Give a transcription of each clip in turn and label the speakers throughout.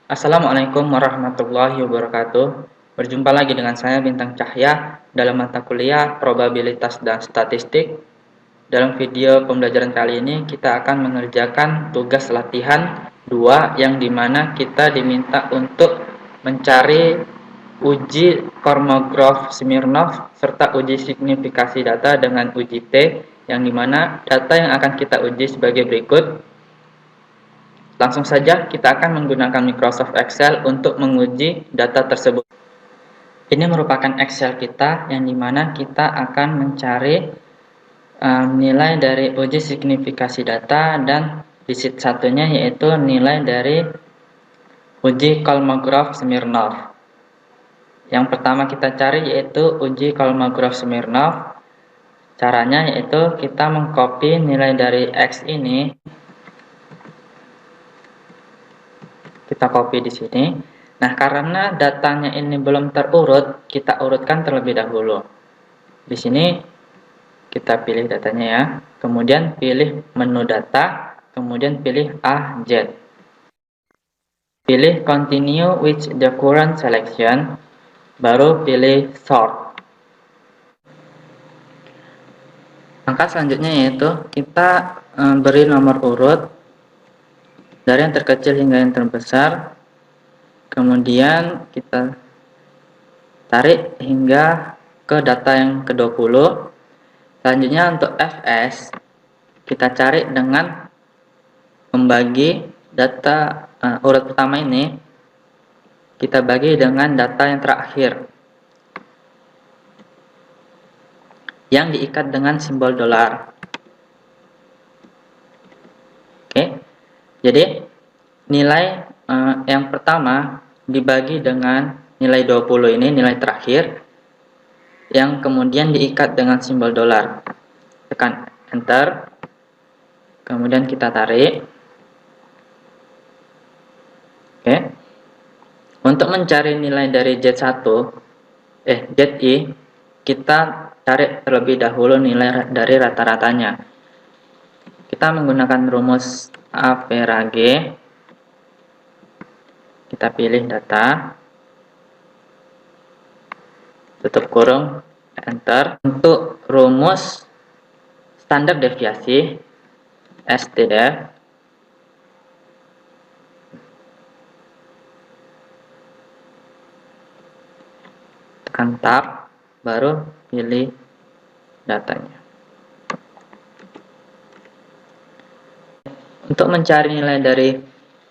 Speaker 1: Assalamualaikum warahmatullahi wabarakatuh. Berjumpa lagi dengan saya Bintang Cahya dalam mata kuliah Probabilitas dan Statistik. Dalam video pembelajaran kali ini kita akan mengerjakan tugas latihan 2 yang dimana kita diminta untuk mencari uji Kolmogorov-Smirnov serta uji signifikasi data dengan uji T, yang dimana data yang akan kita uji sebagai berikut. Langsung saja kita akan menggunakan Microsoft Excel untuk menguji data tersebut. Ini merupakan Excel kita yang dimana kita akan mencari nilai dari uji signifikasi data, dan di sheet satunya yaitu nilai dari uji Kolmogorov-Smirnov. Yang pertama kita cari yaitu uji Kolmogorov-Smirnov. Caranya yaitu kita mengcopy nilai dari X ini. Kita copy di sini. Nah, karena datanya ini belum terurut, kita urutkan terlebih dahulu. Di sini kita pilih datanya ya. Kemudian pilih menu data, kemudian pilih A, Z. Pilih continue with the current selection, baru pilih sort. Langkah selanjutnya yaitu kita beri nomor urut dari yang terkecil hingga yang terbesar. Kemudian kita tarik hingga ke data yang ke-20. Selanjutnya untuk Fs kita cari dengan membagi data urut pertama ini, kita bagi dengan data yang terakhir yang diikat dengan simbol dolar. Oke. Jadi nilai yang pertama dibagi dengan nilai 20 ini, nilai terakhir yang kemudian diikat dengan simbol dolar. Tekan enter, kemudian kita tarik. Oke. Untuk mencari nilai dari ZI, kita cari terlebih dahulu nilai dari rata-ratanya. Kita menggunakan rumus average. Kita pilih data, tutup kurung, enter. Untuk rumus standar deviasi STDEV, tekan tab, baru pilih datanya. Untuk mencari nilai dari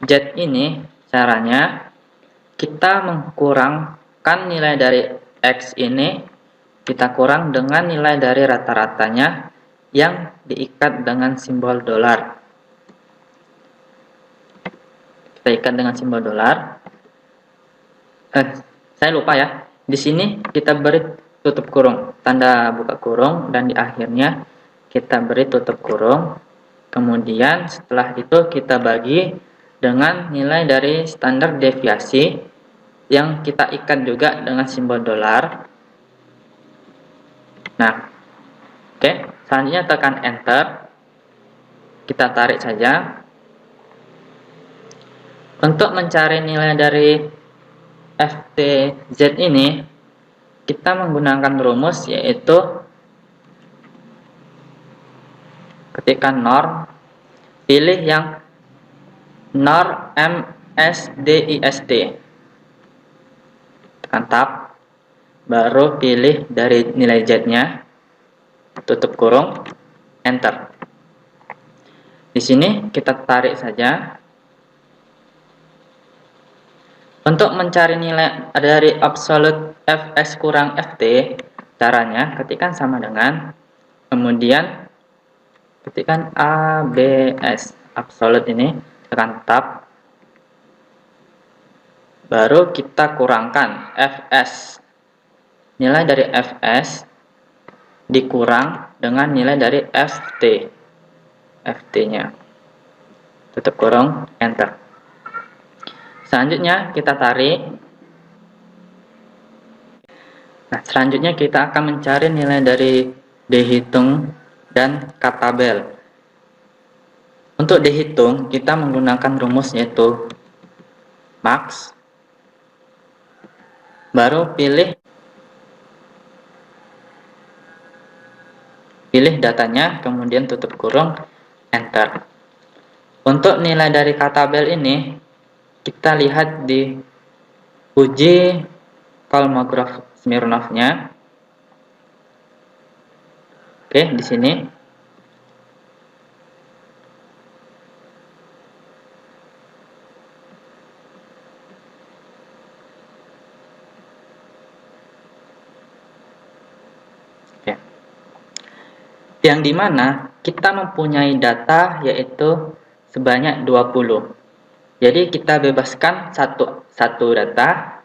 Speaker 1: Z ini, caranya kita mengkurangkan nilai dari X ini, kita kurang dengan nilai dari rata-ratanya yang diikat dengan simbol dolar. Kita ikat dengan simbol dolar. Saya lupa ya. Di sini kita beri tutup kurung, tanda buka kurung, dan di akhirnya kita beri tutup kurung. Kemudian setelah itu kita bagi dengan nilai dari standar deviasi yang kita ikat juga dengan simbol dolar. Nah, oke. Selanjutnya tekan enter. Kita tarik saja. Untuk mencari nilai dari FTZ ini, kita menggunakan rumus yaitu ketika norm, pilih yang norm MSDISD, tekan tab, baru pilih dari nilai Z-nya, tutup kurung, enter. Di sini kita tarik saja. Untuk mencari nilai dari absolute Fs kurang Ft, caranya ketikkan sama dengan, kemudian ketikkan ABS, absolute ini, tekan tab, baru kita kurangkan Fs. Nilai dari Fs dikurang dengan nilai dari Ft-nya. Tutup kurung, enter. Selanjutnya kita tarik. Nah, selanjutnya kita akan mencari nilai dari dihitung dan tabel. Untuk dihitung kita menggunakan rumus yaitu max, baru pilih datanya, kemudian tutup kurung, enter. Untuk nilai dari K-tabel ini kita lihat di uji Kolmogorov Smirnov-nya. Oke, di sini. Oke. Yang dimana kita mempunyai data yaitu sebanyak 20. Jadi kita bebaskan satu data.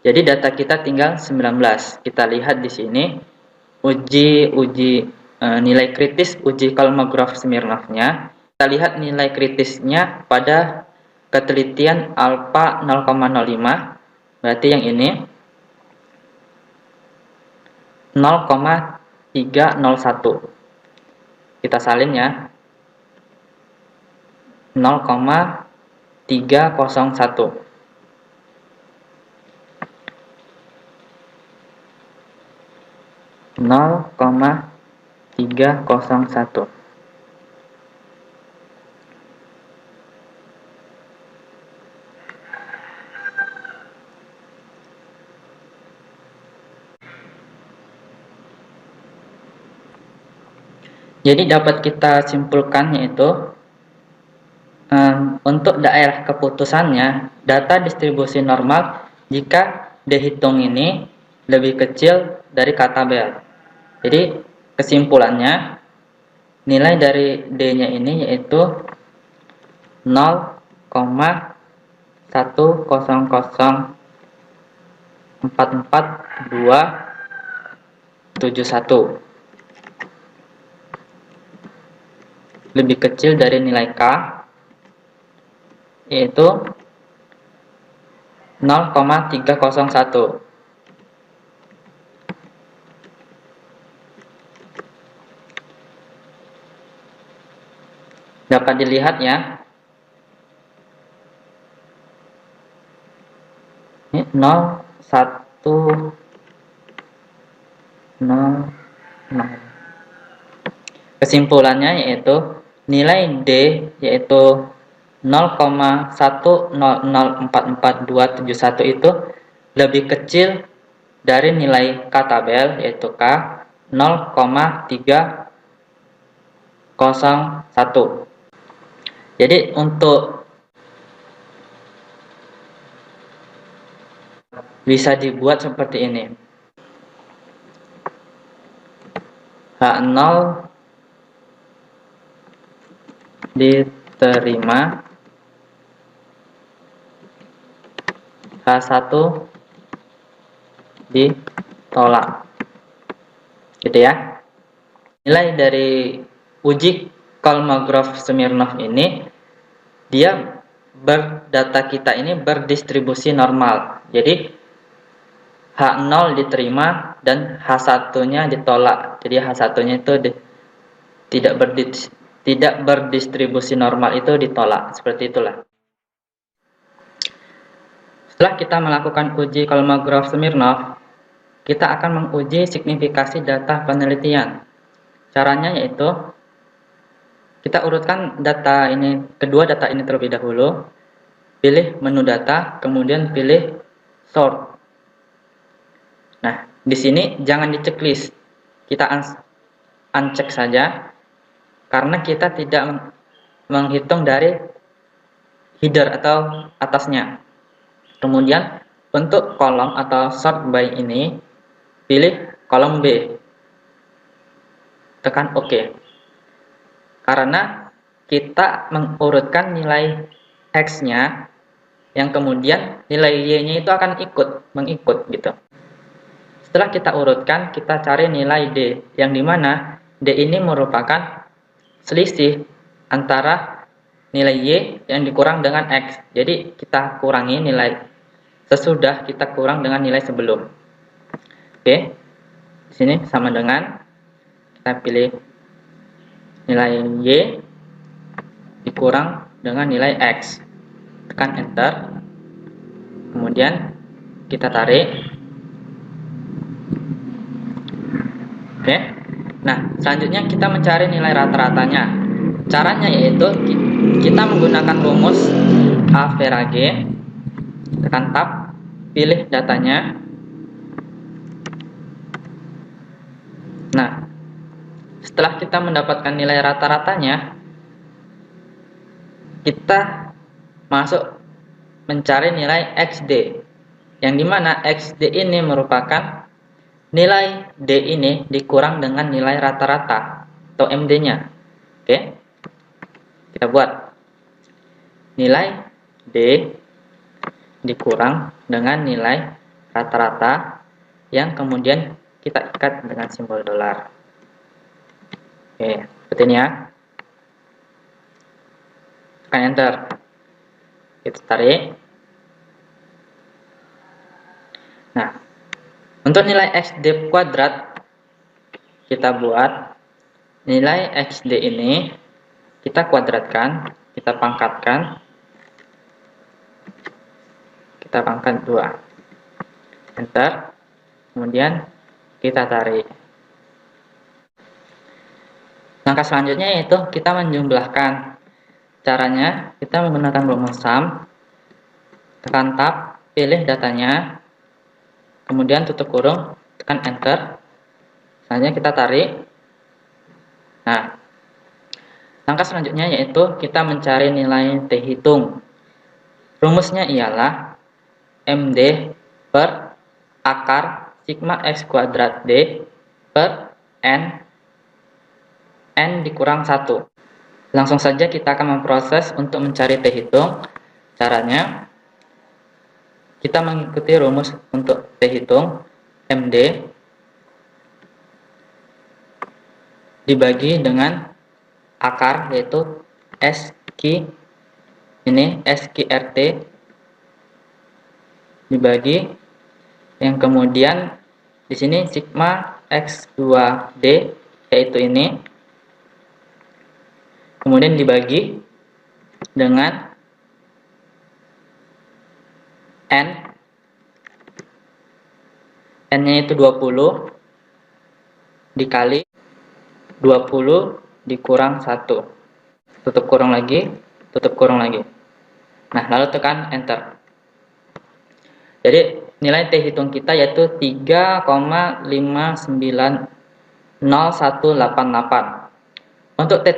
Speaker 1: Jadi data kita tinggal 19. Kita lihat di sini nilai kritis uji Kolmogorov Smirnov-nya. Kita lihat nilai kritisnya pada ketelitian alfa 0,05. Berarti yang ini 0,301. Kita salin ya. 0,301. Jadi dapat kita simpulkan yaitu untuk daerah keputusannya data distribusi normal jika dihitung ini lebih kecil dari K-tabel. Jadi kesimpulannya nilai dari D-nya ini yaitu 0,10044.271, lebih kecil dari nilai K yaitu 0,301. Dapat dilihat ya. Ini 0, 1, 0, 0. Kesimpulannya yaitu nilai D yaitu 0,10044.271 itu lebih kecil dari nilai K-tabel yaitu K 0,301. Jadi untuk bisa dibuat seperti ini. H0 diterima, H1 ditolak. Gitu ya. Nilai dari uji Kolmogorov Smirnov ini dia data kita ini berdistribusi normal. Jadi H0 diterima dan H1-nya ditolak. Jadi H1-nya itu tidak berdistribusi normal, itu ditolak. Seperti itulah. Setelah kita melakukan uji Kolmogorov Smirnov, kita akan menguji signifikasi data penelitian. Caranya yaitu kita urutkan kedua data ini terlebih dahulu. Pilih menu data, kemudian pilih sort. Nah, di sini jangan di checklist. Kita uncheck saja karena kita tidak menghitung dari header atau atasnya. Kemudian untuk kolom atau sort by ini pilih kolom B. Tekan OK. Karena kita mengurutkan nilai X-nya yang kemudian nilai Y-nya itu akan mengikut gitu. Setelah kita urutkan, kita cari nilai D, yang dimana D ini merupakan selisih antara nilai Y yang dikurang dengan X. Jadi kita kurangi nilai sesudah kita kurang dengan nilai sebelum. Oke, di sini sama dengan kita pilih nilai Y dikurang dengan nilai X. Tekan enter. kemudian kita tarik. Oke. Nah, selanjutnya kita mencari nilai rata-ratanya. Caranya yaitu kita menggunakan rumus average. Tekan tab, pilih datanya. Nah, setelah kita mendapatkan nilai rata-ratanya, kita masuk mencari nilai XD, yang dimana XD ini merupakan nilai D ini dikurang dengan nilai rata-rata atau MD-nya. Oke, kita buat nilai D dikurang dengan nilai rata-rata yang kemudian kita ikat dengan simbol dolar. Oke, seperti ini ya. Tekan enter. Kita tarik. Nah, untuk nilai XD kuadrat, kita buat nilai XD ini, kita kuadratkan, kita pangkatkan, kita pangkat 2. Enter. Kemudian kita tarik. Langkah selanjutnya yaitu kita menjumlahkan. Caranya kita menggunakan rumus sum. Tekan tab, pilih datanya, kemudian tutup kurung, tekan enter. Selanjutnya kita tarik. Nah, langkah selanjutnya yaitu kita mencari nilai T hitung. Rumusnya ialah MD per akar sigma X kuadrat D per N dikurang 1. Langsung saja kita akan memproses untuk mencari T hitung. Caranya, kita mengikuti rumus untuk T hitung, MD dibagi dengan akar, yaitu SQ, ini SQRT, dibagi, yang kemudian di sini sigma X2D, yaitu ini, kemudian dibagi dengan N-nya itu 20 dikali 20 dikurang 1. Tutup kurung lagi, tutup kurung lagi. Nah, lalu tekan enter. Jadi, nilai T hitung kita yaitu 3,590188. Untuk T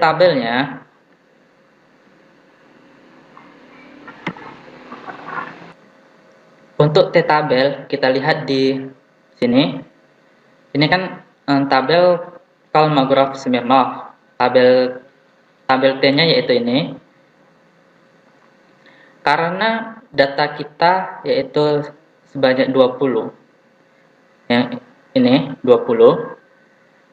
Speaker 1: tabelnya, kita lihat di sini. Ini kan tabel Kolmogorov-Smirnov. Tabel T-nya yaitu ini. Karena data kita yaitu sebanyak 20. Yang ini 20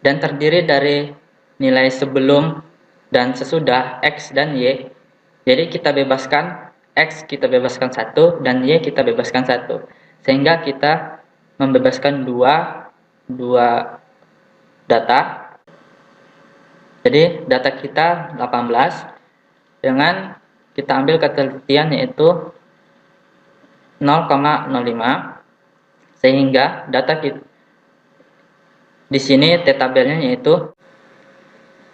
Speaker 1: dan terdiri dari nilai sebelum dan sesudah X dan Y. Jadi kita bebaskan X, kita bebaskan 1, dan Y kita bebaskan 1. Sehingga kita membebaskan dua data. Jadi data kita 18 dengan kita ambil ketelitian yaitu 0,05, sehingga data kita di sini T tabelnya yaitu,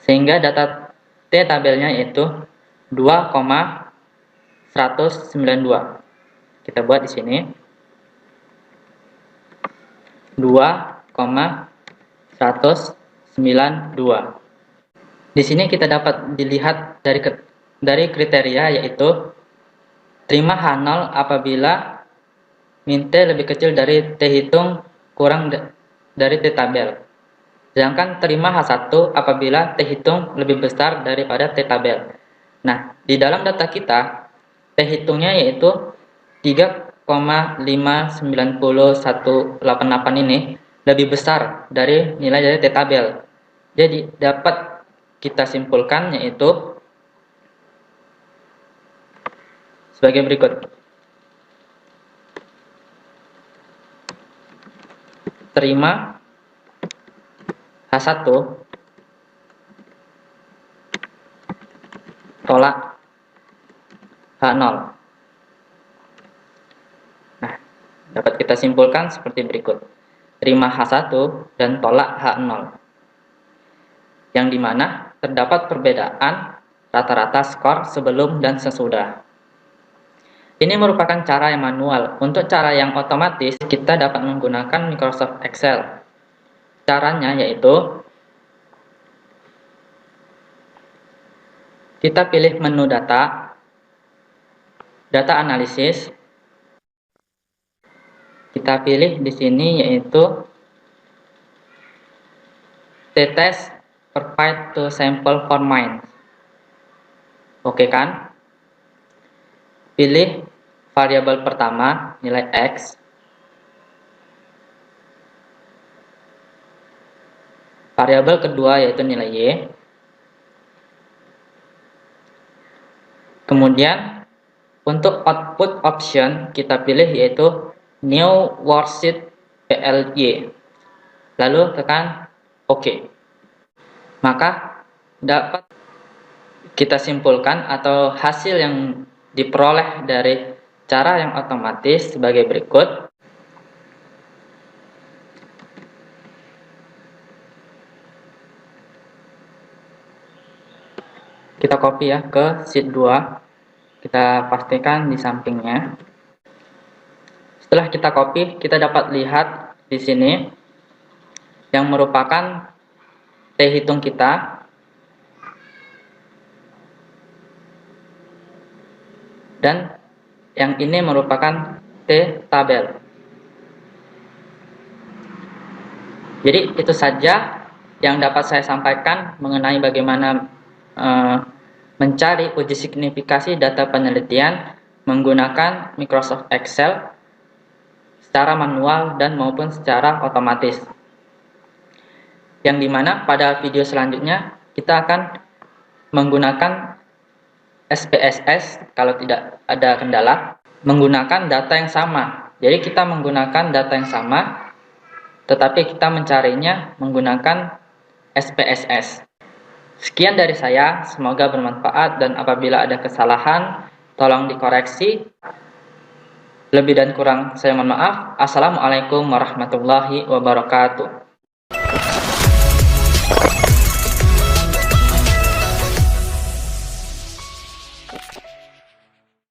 Speaker 1: sehingga data T tabelnya yaitu 2,192. Kita buat di sini 2,192. Di sini kita dapat dilihat dari kriteria yaitu terima H0 apabila min T lebih kecil dari T hitung kurang dari T tabel. Sedangkan terima H1 apabila T hitung lebih besar daripada T tabel. Nah, di dalam data kita, T hitungnya yaitu 3,590188 ini lebih besar dari nilai dari T tabel. Jadi, dapat kita simpulkan yaitu sebagai berikut. Terima H1 tolak H0. Nah, Dapat kita simpulkan seperti berikut. Terima H1 dan tolak H0. Yang dimana terdapat perbedaan rata-rata skor sebelum dan sesudah. Ini merupakan cara yang manual. Untuk cara yang otomatis, kita dapat menggunakan Microsoft Excel. Caranya yaitu kita pilih menu data, data analisis. Kita pilih di sini yaitu t-test provide to sample for mine. Oke kan? Pilih variabel pertama nilai X. Variabel kedua yaitu nilai Y. Kemudian untuk output option kita pilih yaitu new worksheet PLY. Lalu tekan OK. Maka dapat kita simpulkan atau hasil yang diperoleh dari cara yang otomatis sebagai berikut. Kita copy ya ke sheet 2. Kita pastikan di sampingnya. Setelah kita copy, kita dapat lihat di sini yang merupakan T hitung kita. Dan yang ini merupakan T tabel. Jadi itu saja yang dapat saya sampaikan mengenai bagaimana mencari uji signifikasi data penelitian menggunakan Microsoft Excel secara manual dan maupun secara otomatis. Yang dimana pada video selanjutnya kita akan menggunakan SPSS kalau tidak ada kendala, menggunakan data yang sama. Jadi kita menggunakan data yang sama, tetapi kita mencarinya menggunakan SPSS. Sekian dari saya, semoga bermanfaat dan apabila ada kesalahan, tolong dikoreksi. Lebih dan kurang saya mohon maaf. Assalamualaikum warahmatullahi wabarakatuh.